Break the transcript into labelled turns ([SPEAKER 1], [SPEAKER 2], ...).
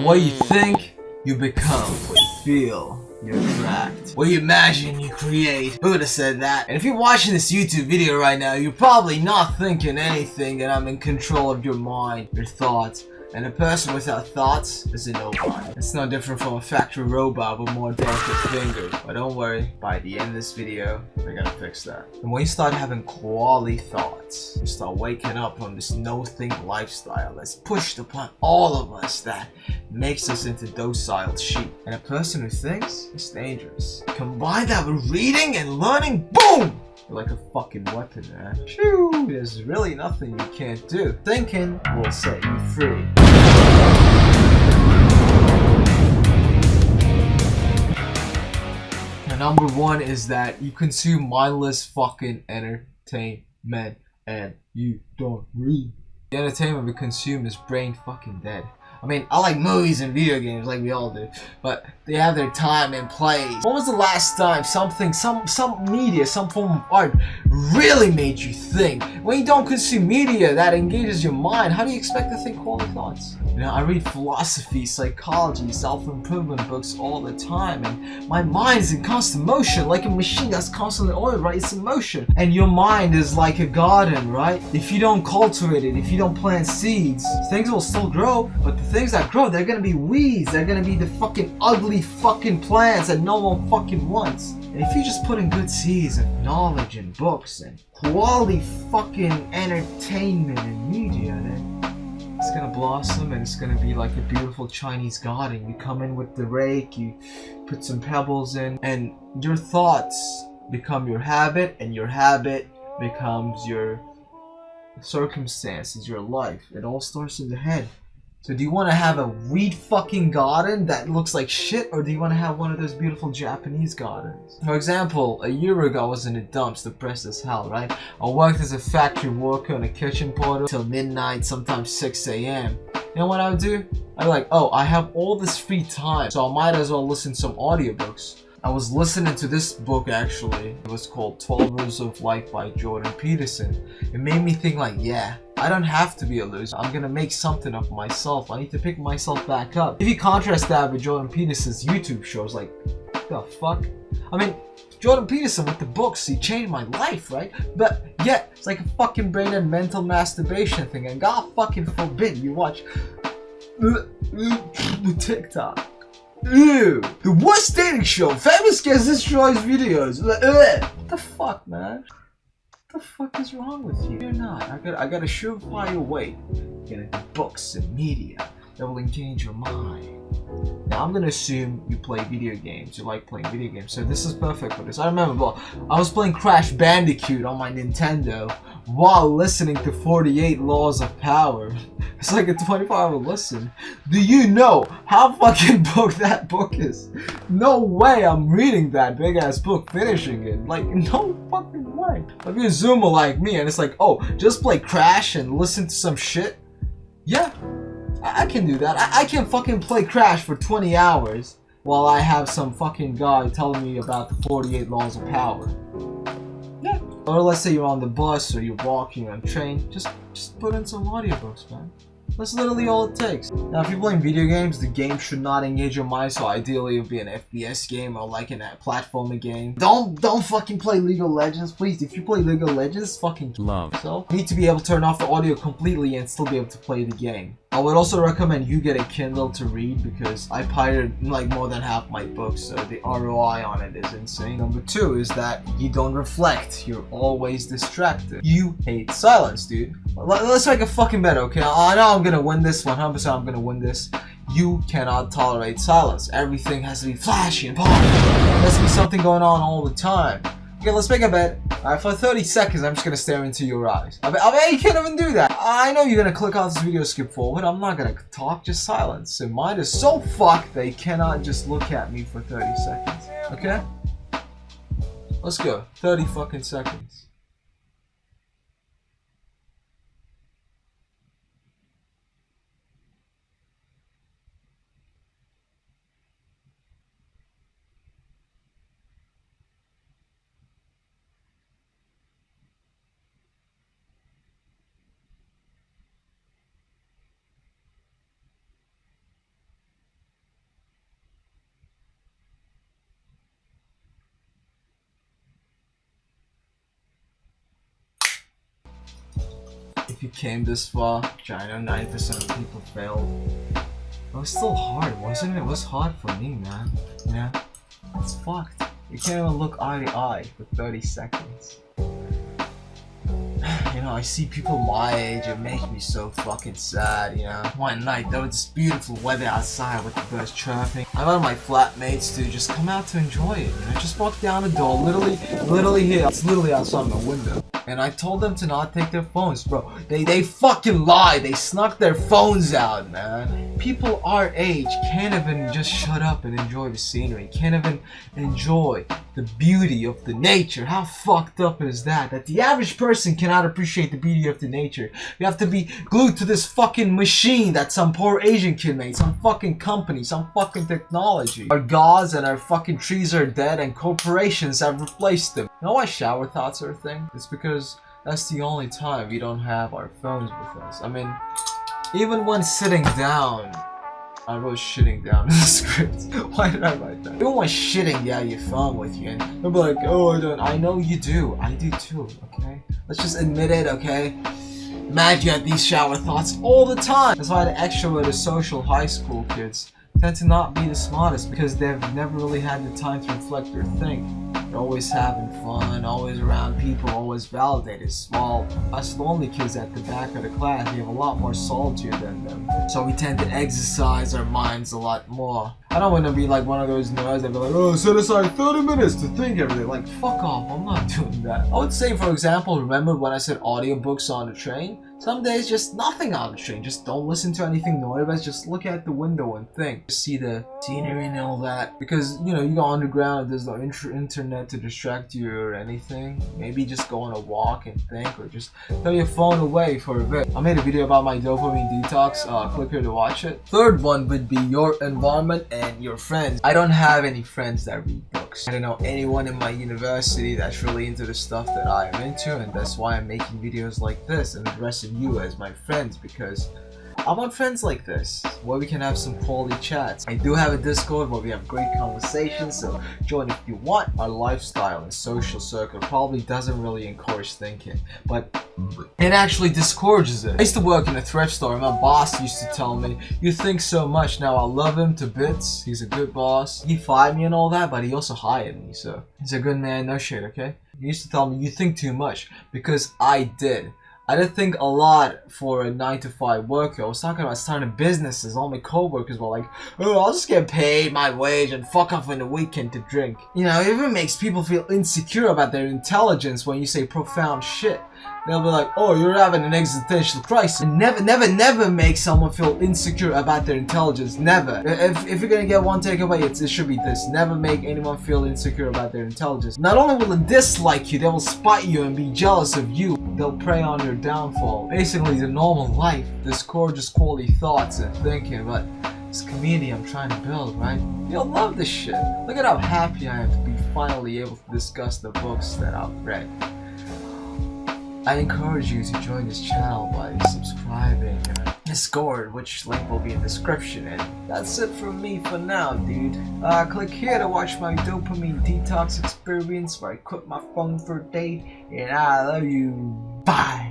[SPEAKER 1] What you think, you become. What you feel, you attract. What you imagine, you create. Who would have said that? And if you're watching this YouTube video right now, you're probably not thinking anything, and I'm in control of your mind, your thoughts. And a person without thoughts is a nobody. It's no different from a factory robot with more delicate fingers. But don't worry, by the end of this video, we're gonna fix that. And when you start having quality thoughts, you start waking up from this no-think lifestyle that's pushed upon all of us that makes us into docile sheep. And a person who thinks is dangerous. Combine that with reading and learning, boom! Like a fucking weapon, man. Shoo! There's really nothing you can't do. Thinking will set you free. And number one is that you consume mindless fucking entertainment and you don't read. The entertainment we consume is brain fucking dead. I mean, I like movies and video games like we all do, but they have their time and place. When was the last time something, some media, some form of art really made you think? When you don't consume media that engages your mind, how do you expect to think quality thoughts? You know, I read philosophy, psychology, self-improvement books all the time, and my mind is in constant motion, like a machine that's constantly oiled, right? It's in motion. And your mind is like a garden, right? If you don't cultivate it, if you don't plant seeds, things will still grow, but the things that grow, they're gonna be weeds. They're gonna be the fucking ugly fucking plants that no one fucking wants. And if you just put in good seeds of knowledge and books and quality fucking entertainment and media, then it's gonna blossom and it's gonna be like a beautiful Chinese garden. You come in with the rake, you put some pebbles in, and your thoughts become your habit, and your habit becomes your circumstances, your life. It all starts in the head. So do you want to have a weed fucking garden that looks like shit, or do you want to have one of those beautiful Japanese gardens? For example, a year ago I was in the dumps, depressed as hell, right? I worked as a factory worker in a kitchen porter till midnight, sometimes 6 a.m. You know what I would do? I'd be like, oh, I have all this free time, so I might as well listen to some audiobooks. I was listening to this book actually. It was called 12 Rules of Life by Jordan Peterson. It made me think like, yeah, I don't have to be a loser. I'm gonna make something of myself. I need to pick myself back up. If you contrast that with Jordan Peterson's YouTube shows, like, what the fuck? I mean, Jordan Peterson with the books, he changed my life, right? But yet, it's like a fucking brain and mental masturbation thing. And God fucking forbid you watch TikTok. Ew! The worst dating show! Famous guest destroys videos! What the fuck, man? What the fuck is wrong with you? You're not. I got a surefire way. Get into books and media that will engage your mind. Now I'm gonna assume you play video games. You like playing video games, so this is perfect for this. I remember, I was playing Crash Bandicoot on my Nintendo while listening to 48 Laws of Power. It's like a 24-hour listen. Do you know how fucking book that book is? No way I'm reading that big ass book, finishing it. Like, no fucking way. If you're a Zoomer like me and it's like, oh, just play Crash and listen to some shit. Yeah, I can do that. I can fucking play Crash for 20 hours while I have some fucking guy telling me about the 48 Laws of Power. Yeah. Or let's say you're on the bus or you're walking on a train, just put in some audiobooks, man. That's literally all it takes. Now, if you're playing video games, the game should not engage your mind, so ideally it would be an FPS game or like a platformer game. Don't fucking play League of Legends, please. If you play League of Legends, fucking love. So, you need to be able to turn off the audio completely and still be able to play the game. I would also recommend you get a Kindle to read because I pirated like more than half my books, so the ROI on it is insane. Number two is that you don't reflect. You're always distracted. You hate silence, dude. Let's make a fucking bet, okay? I know I'm gonna win this 100%. I'm gonna win this. You cannot tolerate silence. Everything has to be flashy and powerful. There has to be something going on all the time. Okay, let's make a bet. Alright, for 30 seconds, I'm just gonna stare into your eyes. I bet you can't even do that. I know you're gonna click off this video, skip forward. I'm not gonna talk, just silence. And mine is so fucked they cannot just look at me for 30 seconds. Okay? Let's go. 30 fucking seconds. if you came this far, which I know 90% of people failed. It was still hard, wasn't it? It was hard for me, man. Yeah, it's fucked. You can't even look eye to eye for 30 seconds. You know, I see people my age, it makes me so fucking sad, you know. One night, there was this beautiful weather outside with the birds chirping. I wanted my flatmates to just come out to enjoy it, you know. Just walk down the door, literally here. It's literally outside my window. And I told them to not take their phones, bro. They fucking lied. They snuck their phones out, man. People our age can't even just shut up and enjoy the scenery. Can't even enjoy the beauty of the nature. How fucked up is that? That the average person cannot appreciate the beauty of the nature. You have to be glued to this fucking machine that some poor Asian kid made. Some fucking company, some fucking technology. Our gods and our fucking trees are dead and corporations have replaced them. You know why shower thoughts are a thing? It's because that's the only time we don't have our phones with us. I mean, even when sitting down, I wrote shitting down in the script. Why did I write that? Even when shitting, yeah, your phone with you, and they'll be like, oh, I don't. I know you do. I do too. Okay, let's just admit it. Okay. Imagine you have these shower thoughts all the time. That's why the extroverted social high school kids tend to not be the smartest, because they've never really had the time to reflect or think. They're always having fun, always around people, always validated. While us lonely kids at the back of the class, we have a lot more solitude than them. So we tend to exercise our minds a lot more. I don't want to be like one of those nerds that be like, oh, set aside 30 minutes to think everything. Like, fuck off, I'm not doing that. I would say, for example, remember when I said audiobooks on the train? Some days just nothing on the train. Just don't listen to anything noise. Just look out the window and think. Just see the scenery and all that. Because, you know, you go underground, there's no internet to distract you or anything. Maybe just go on a walk and think, or just throw your phone away for a bit. I made a video about my dopamine detox. Click here to watch it. Third one would be your environment and your friends. I don't have any friends that read books. I don't know anyone in my university that's really into the stuff that I am into, and that's why I'm making videos like this and addressing you as my friends, because I want friends like this where we can have some quality chats. I do have a Discord where we have great conversations, so join if you want. Our lifestyle and social circle probably doesn't really encourage thinking, but it actually discourages it. I used to work in a thrift store, and my boss used to tell me, you think so much. Now I love him to bits. He's a good boss. He fired me and all that, but he also hired me, so he's a good man, no shit, okay? He used to tell me, you think too much, because I did. I didn't think a lot for a 9-to-5 worker. I was talking about starting businesses. All my co-workers were like, oh, I'll just get paid my wage and fuck off on the weekend to drink. You know, it even makes people feel insecure about their intelligence when you say profound shit. They'll be like, oh, you're having an existential crisis. And never make someone feel insecure about their intelligence. Never. If you're gonna get one takeaway, it should be this. Never make anyone feel insecure about their intelligence. Not only will they dislike you, they will spite you and be jealous of you. They'll prey on your downfall. Basically, the normal life discourages quality thoughts and thinking, but this community I'm trying to build, right? You'll love this shit. Look at how happy I am to be finally able to discuss the books that I've read. I encourage you to join this channel by subscribing and Discord, which link will be in the description. And that's it from me for now, dude. Click here to watch my dopamine detox experience where I quit my phone for a day. And I love you. Bye.